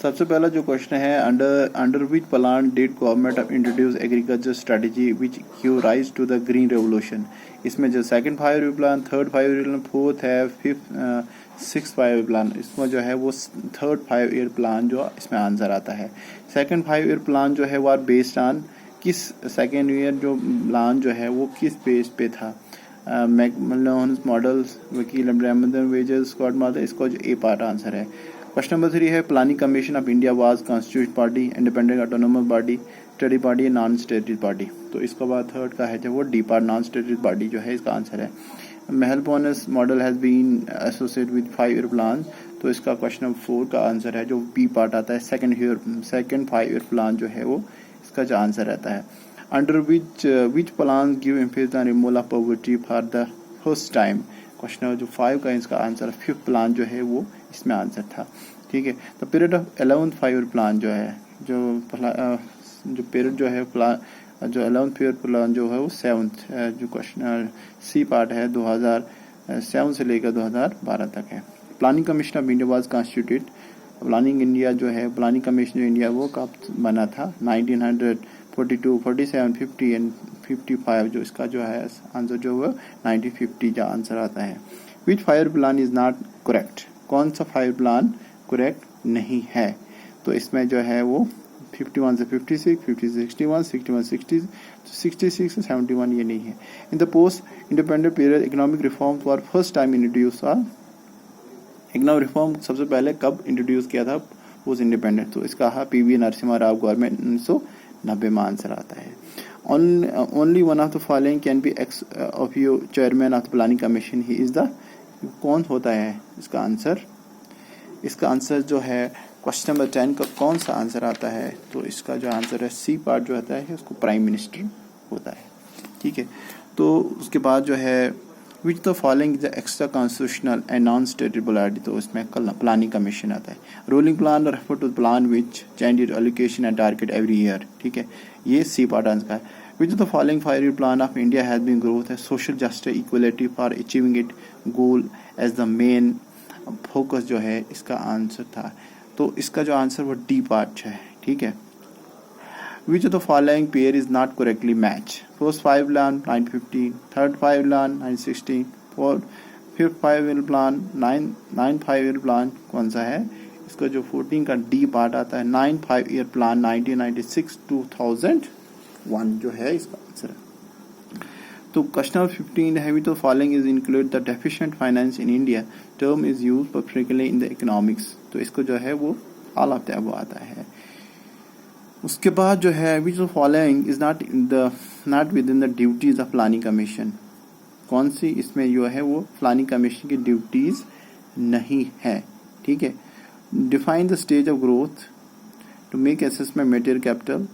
सबसे पहला जो क्वेश्चन है, under which plan did government of introduce agriculture strategy which give rise to the green revolution. इसमें जो second 5 year plan, third 5 year plan, fourth है, fifth 6 5 year plan, इसमें जो है वो थर्ड 5 ईयर प्लान जो इसमें आंसर आता है। सेकंड 5 ईयर प्लान जो है वो आर बेस्ड ऑन किस, सेकेंड ईयर जो प्लान जो है वो किस बेस पे था, मैकमिलान मॉडल्स, वकील अब्राहमदन वेजेस, स्कॉट मॉडल, इसका जो ए पार्ट आंसर है। क्वेश्चन नंबर 3 है, planning commission of India was constitute party, independent autonomous body, study party, non stated party. तो इसका बाद थर्ड का है जो वो D part, non stated party जो है इसका आंसर है। Mahalanobis model has been associated with 5 year plan, तो इसका क्वेश्चन नंबर 4 का आंसर है जो बी पार्ट आता है, सेकंड 5 ईयर प्लान जो है वो इसका जो आंसर रहता है। Under which plan give emphasis on removal of poverty for the first time. Question number जो 5 का इसका आंसर, फिफ्थ प्लान जो है वो इसमें आंसर था। ठीक है, तो period of 11th 5 year plan जो है, जो पीरियड जो है प्लान, जो 11th ईयर प्लान जो है वो 7th, जो क्वेश्चन सी पार्ट है 2007 से लेकर 2012 तक है। Planning commission of India was constituted, planning India जो है, प्लानिंग कमीशन इंडिया वो कब बना था, 1942, 47, 50 एंड 55, जो इसका जो है आंसर जो है 1950 का आंसर आता है। विच 5 year plan is not correct, कौन सा 5 ईयर प्लान करेक्ट नहीं है। तो इसमें जो है वो 51 से 56, 50 से 61, 61 60, 66 से 71 ये नहीं है। In the post independent period economic reform for first time introduce, economic reform सबसे पहले कब इंट्रोड्यूस किया था पोस्ट इंडिपेंडेंट, तो इसका PV नरसिम्हा राव गवर्नमेंट 1990 में आंसर आता है। Only one of the following can be x of you chairman of the planning commission, he is the, कौन होता है इसका आंसर। इसका आंसर जो है क्वेश्चन नंबर 10 का कौन सा आंसर आता है, तो इसका जो आंसर है सी पार्ट जो आता है उसको प्राइम मिनिस्टर होता है। ठीक है, तो उसके बाद जो है which the following is extra constitutional and non stated body, तो इसमें प्लानिंग कमीशन आता है। Rolling plan refer to plan which change it allocation and target every year. ठीक है, ये सी पार्ट आंसर है। Which the following 5 year plan of India has been growth है social justice equality for achieving it goal as the main focus, जो है इसका answer था। तो इसका जो आंसर वो डी पार्ट है। ठीक है, which of the following pair is not correctly match, first 5 plan 915, third 5 plan 916, fourth 5th 5 year plan 9 5 year plan कौन सा है, इसका जो 14 का डी पार्ट आता है 9 5 ईयर प्लान 1996 2001 जो है इसका आंसर है। तो क्वेश्चन नंबर 15 है, which of the following is include the deficient finance in India, term is used particularly in the economics, तो इसको जो है वो ऑल ऑफ द अबव आता है। उसके बाद जो है which of following is not with in the duties of planning commission, कौन सी इसमें जो है वो प्लानिंग कमीशन की ड्यूटीज नहीं है। ठीक है, define the stage of growth, to make assessment material capital,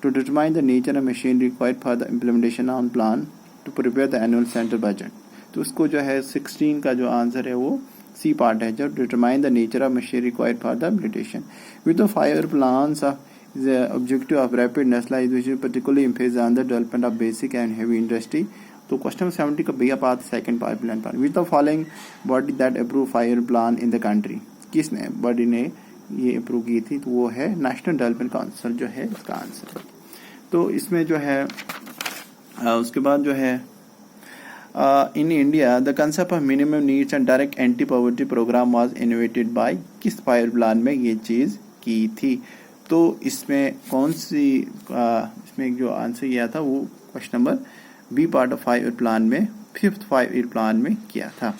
to determine the nature of machinery required for the implementation on plan, to prepare the annual central budget. तो उसको जो है 16 का जो आंसर है वो सी पार्ट है, जो determine the nature of machinery required for the implementation. With the 5 year plans of the objective of rapid nationalization particularly emphasis on the development of basic and heavy industry। तो question number 70 का भैया part second power plan पर, with the following body that approve 5 year plan in the country, किसने body ने ये approve की थी, तो वो है नेशनल डेवलपमेंट काउंसिल जो है इसका आंसर है। तो इसमें जो है उसके बाद जो है in India the concept of minimum needs and direct anti poverty programme was innovated by, किस 5 ईयर प्लान में ये चीज की थी। तो इसमें कौन सी इसमें जो आंसर किया था वो question number B part of 5 year plan में, 5th 5 ईयर प्लान में किया था।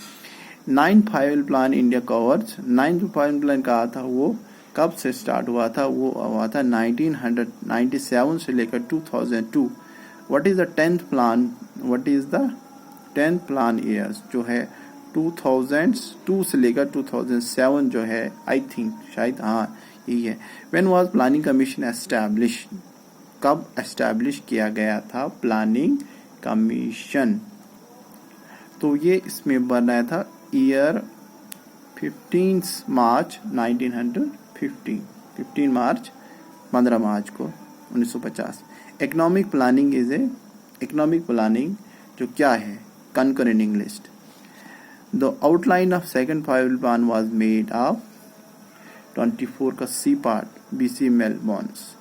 9 5 year plan India covers, 9th 5 year plan कहा था वो कब से स्टार्ट हुआ था, वो हुआ था 1997 से लेकर 2002। What is the 10th plan, what is the 10th plan years, जो है 2002 से लेकर 2007 जो है, आई थिंक शायद हाँ यही है। When was planning commission establish, कब एस्टैब्लिश किया गया था प्लानिंग कमीशन, तो ये इसमें बनाया था ईयर 15 मार्च 1915, 15 मार्च 15 मार्च को 1950। Economic planning is a, economic planning जो क्या है, concurring list। The outline of second 5 year plan was made of 24 का C part BC Mahalanobis.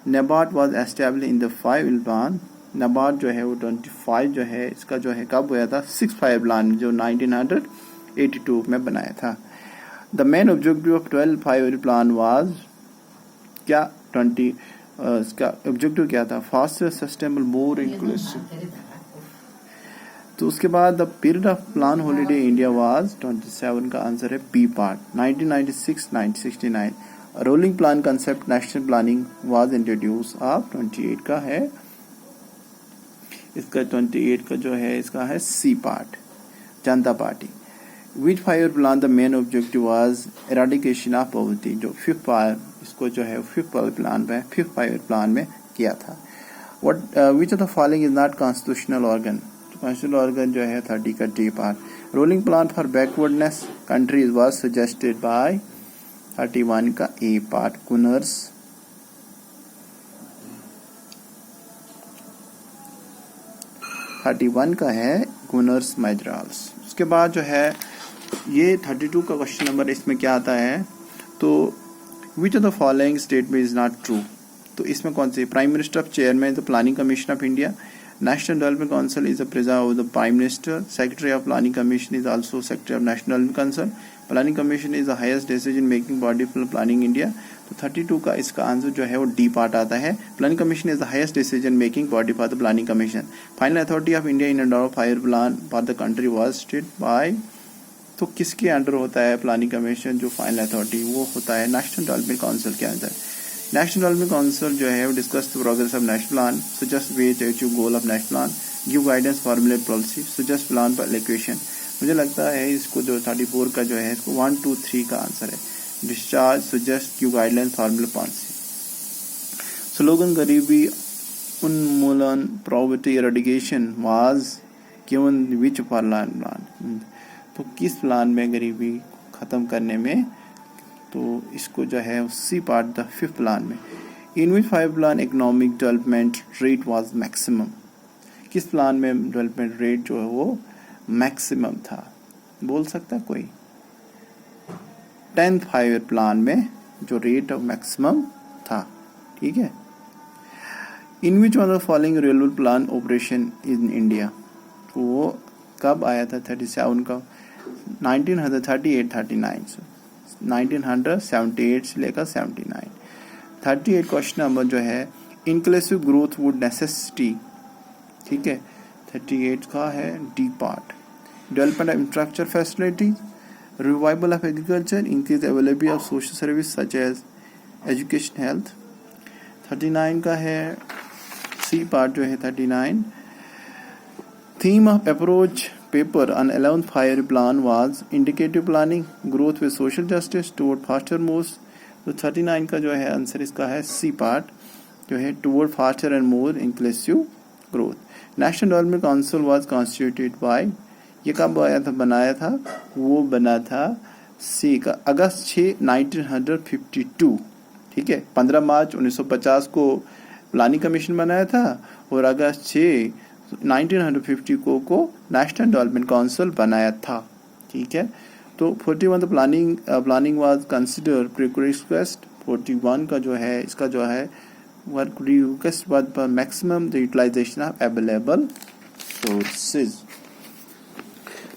NABARD was establish in the 5 plan. NABARD जो है वो 25 जो है इसका जो है कब हुआ था 6-5 प्लान जो 1982 में बनाया था। The main objective of 12-5 plan was क्या 20 इसका ऑब्जेक्टिव क्या था फास्टर सस्टेनेबल मोर इंक्लूसिव। तो उसके बाद the period of plan holiday India was 27 का आंसर है B part. 1996-1969 rolling plan concept national planning was introduce of 28 का है इसका 28 का जो है इसका है C part Janata party. Which 5 plan the main objective was eradication of poverty जो 5 इसको जो है 5 प्लान में किया था। What which of the following is not constitutional organ. Constitutional organ जो है 30 का D part. Rolling plan for backwardness countries was suggested by 31 का ए पार्ट गुनर्स। का है गुनर्स मैजराल्स। उसके बाद जो है ये 32 का क्वेश्चन नंबर इसमें क्या आता है तो which of the following statement is not true. तो इसमें कौन सी prime minister of chairman the planning commission of India. National development council is the president of the prime minister. Secretary of planning commission is also secretary of national development council. Planning commission is the highest decision making body for planning India. तो 32 का इसका answer जो है वो D part आता है। Planning commission is the highest decision making body for the planning commission. Final authority of India in under 5 plan for the country was stayed by. तो किसके अंडर होता है प्लानिंग कमीशन जो फाइनल अथॉरिटी वो होता है नेशनल डेवलपमेंट काउंसिल के अंदर। नेशनल डेवलपमेंट काउंसिल जो है वो discuss the progress of national plan, suggest way to achieve goal of national plan, give guidance formulate policy, suggest plan for allocation. मुझे लगता है इसको जो 34 का जो है इसको 1, 2, 3 का आंसर है। Discharge, suggest, give guideline, formulate policy. Slogan गरीबी उन्मूलन poverty eradication was given which plan. तो किस प्लान में गरीबी खत्म करने में तो इसको जो है C part the 5th plan में। इन विच 5 plan economic development rate was maximum. किस प्लान में डेवलपमेंट रेट जो है वो मैक्सिमम था बोल सकता है कोई। 10th 5 प्लान में जो रेट ऑफ मैक्सिमम था ठीक है। In which of the following railway plan operation in India. तो वो कब आया था 37 का 1938-39 1978 से लेकर 79। 38 क्वेश्चन नंबर जो है इंक्लूसिव ग्रोथ वुड नेसेसिटी ठीक है 38 का है D part. Development of infrastructure facilities, revival of agriculture, increase availability of social service such as education health. 39 का है सी पार्ट जो है 39। Theme of approach paper on 11th 5 plan was indicative planning, growth with social justice toward faster moves। तो 39 का जो है answer इसका है सी पार्ट जो है toward faster and more inclusive growth। National development council was constituted by. ये कब आया था बनाया था वो बना था सी का अगस्त 6 1952 ठीक है। 15 मार्च 1950 को प्लानिंग कमीशन बनाया था और अगस्त 6 1950 को नेशनल डेवलपमेंट काउंसिल बनाया था ठीक है। तो 41 द प्लानिंग वाज कंसिडर प्रीरिक्वेस्ट। 41 का जो है इसका जो है वर्क रिक्वेस्ट बाद पर maximum the utilisation of available sources.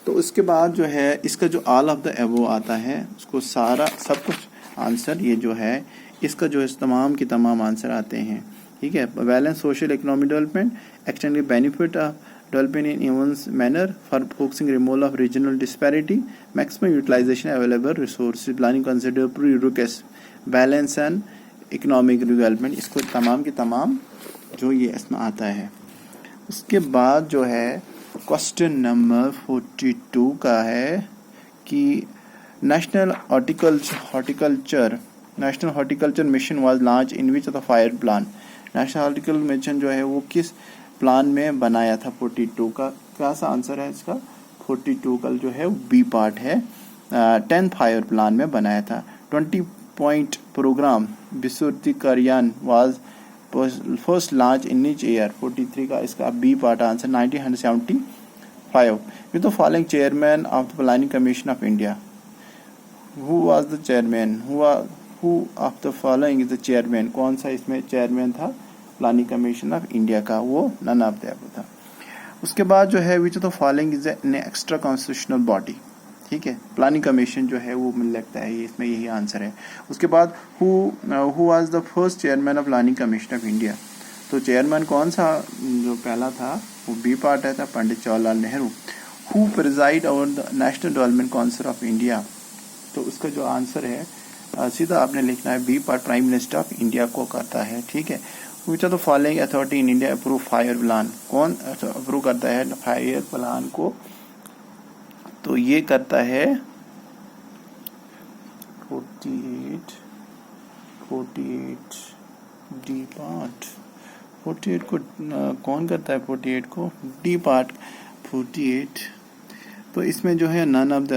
तो उसके बाद जो है इसका जो ऑल ऑफ द एबो आता है उसको सारा सब कुछ आंसर ये जो है इसका जो है तमाम के तमाम आंसर आते हैं ठीक है। Balance social economic development, extending benefit of development in even manner for focusing removal of regional disparity, maximum utilisation available resources, planning consider prerequisite, balance and economic development. इसको तमाम के तमाम जो ये इसमें आता है। उसके बाद जो है क्वेश्चन नंबर 42 का है कि national horticulture mission was launch in which of the 5 plan. National horticulture mission जो है वो किस प्लान में बनाया था 42 का क्या सा आंसर है इसका 42 का जो है बी पार्ट है 10th 5 प्लान में बनाया था। 20 पॉइंट प्रोग्राम विश्वविद्यालयन was first launch in each year. 43 का इसका B part answer 1975। With the following chairman of the planning commission of India. Who was the chairman who of the following is the chairman, कौन सा इसमें chairman था planning commission of India का, वो none of the above था। उसके बाद जो है which of the following is an extra constitutional body, ठीक है, प्लानिंग कमीशन जो है वो मुझे लगता है ये इसमें यही आंसर है। उसके बाद who was the first chairman of planning commission of India, तो चेयरमैन कौन सा जो पहला था वो बी पार्ट है था Pandit Jawaharlal Nehru. Who presided over the national development council of India, तो उसका जो आंसर है सीधा आपने लिखना है B part prime minister of India को करता है, ठीक है। Which of the following authority in India approve five year plan, कौन अप्रूव करता है फायर प्लान को, तो ये करता है 48 डी पार्ट, 48 को कौन करता है 48 को डी पार्ट 48, तो इसमें जो है नन ऑफ द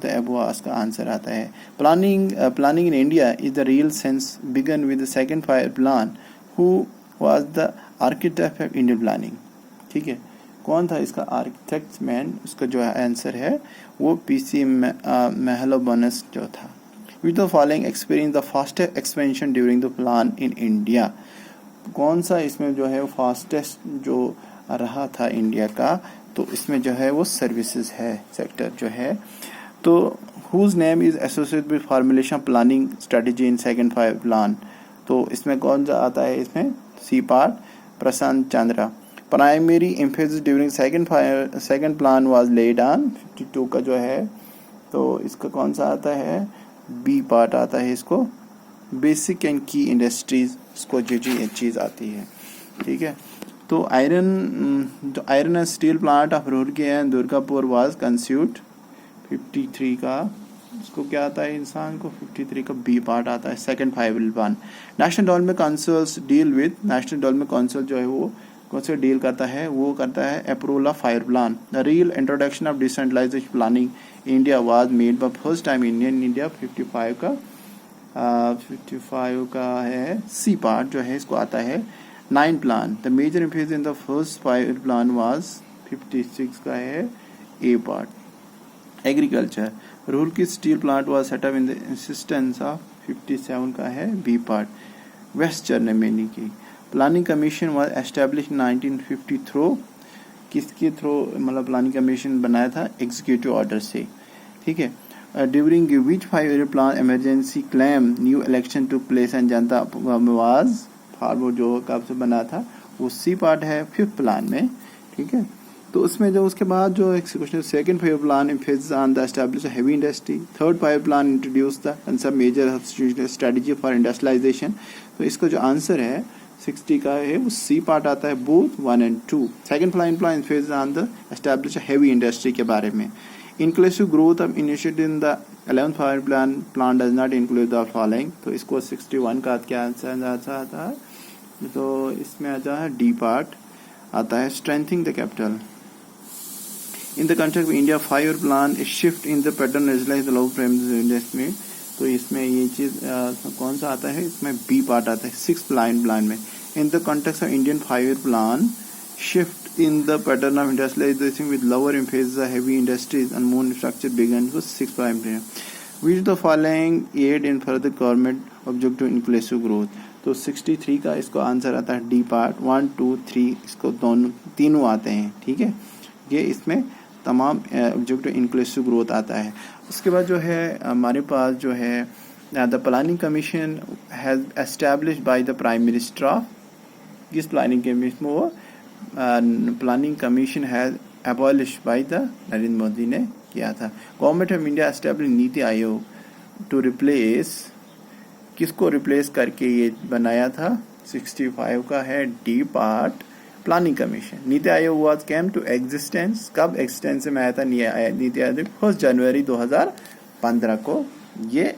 अबव का आंसर आता है। Planning in India is the real sense began with the second five plan, who was the architect of Indian planning, ठीक है, कौन था इसका आर्किटेक्ट मैन, उसका जो आंसर है वो पीसी मेहलोबनस जो था। विच the following experience the fastest expansion during the plan in India, कौन सा इसमें जो है फास्टेस्ट जो रहा था इंडिया का, तो इसमें जो है वो सर्विसेज है सेक्टर जो है। तो whose name is associated with formulation planning strategy in second five plan, तो इसमें कौन सा आता है, इसमें C part Prashant Chandra. Primary emphasis during second plan was laid on 52 का जो है, तो इसका कौन सा आता है बी पार्ट आता है, इसको बेसिक एंड की इंडस्ट्रीज, इसको जो चीज़ आती है, ठीक है। तो iron and steel plant of Roorkee and Durgapur was conceived 53 का, इसको क्या आता है इंसान को 53 का बी पार्ट आता है second five plan. National development councils deal with, national development council जो है वो कौन से डील करता है, वो करता है approval of five plan. The real introduction of decentralisation planning India was made by first time in India 55 का है सी पार्ट जो है, इसको आता है 9 plan. The major emphasis in the first five plan was 56 का है A part. Agriculture Rourkela steel plant was set up in the insistence of 57 का है बी पार्ट। वेस्ट जर्मनी की planning commission was establish 1950 through, किसके through मतलब planning commission बनाया था, executive order से, ठीक है। During which 5 year plan emergency claim new election to place and Janata was farmer, जो कब से बना था वो सी पार्ट है 5th प्लान में, ठीक है। तो उसमें जो उसके बाद जो question second five plan emphasis on the establish heavy industry, third five plan introduce the concept major strategy for industrialisation, तो इसका जो आंसर है 60 का है वो सी पार्ट आता है both 1 and 2। Second plan emphasis on the establish heavy industry के बारे में। Inclusive growth of initiative in the 11th fire plan does not include the following, तो इसको 61 का क्या आंसर आता है, तो इसमें आता है डी पार्ट आता है strengthening the capital. In the context of India 5 year plan shift in the pattern realise the low premise investment, तो इसमें ये चीज कौन सा आता है, इसमें बी पार्ट आता है 6th प्लान में। In the context of Indian 5 year plan shift in the pattern of industrialisation with lower emphasis heavy industries and more infrastructure began, तो 6th plan. Which the following add in further government objective inclusive growth, तो 63 का इसको answer आता है D part. 1, 2, 3 इसको तीनों आते हैं, ठीक है, ये इसमें तमाम ऑब्जेक्टिव इंक्लूसिव ग्रोथ आता है। उसके बाद जो है हमारे पास जो है the planning commission has established by the prime minister of, किस प्लानिंग कमीशन में वो planning commission has abolished by the Narendra Modi ने किया था। Government of India establish NITI Aayog to replace, किसको रिप्लेस करके ये बनाया था, 65 का है D part planning commission. NITI Aayog was came to existence, कब एग्जिस्टेंस में आया था नीति आयोग 1 जनवरी 2015 को ये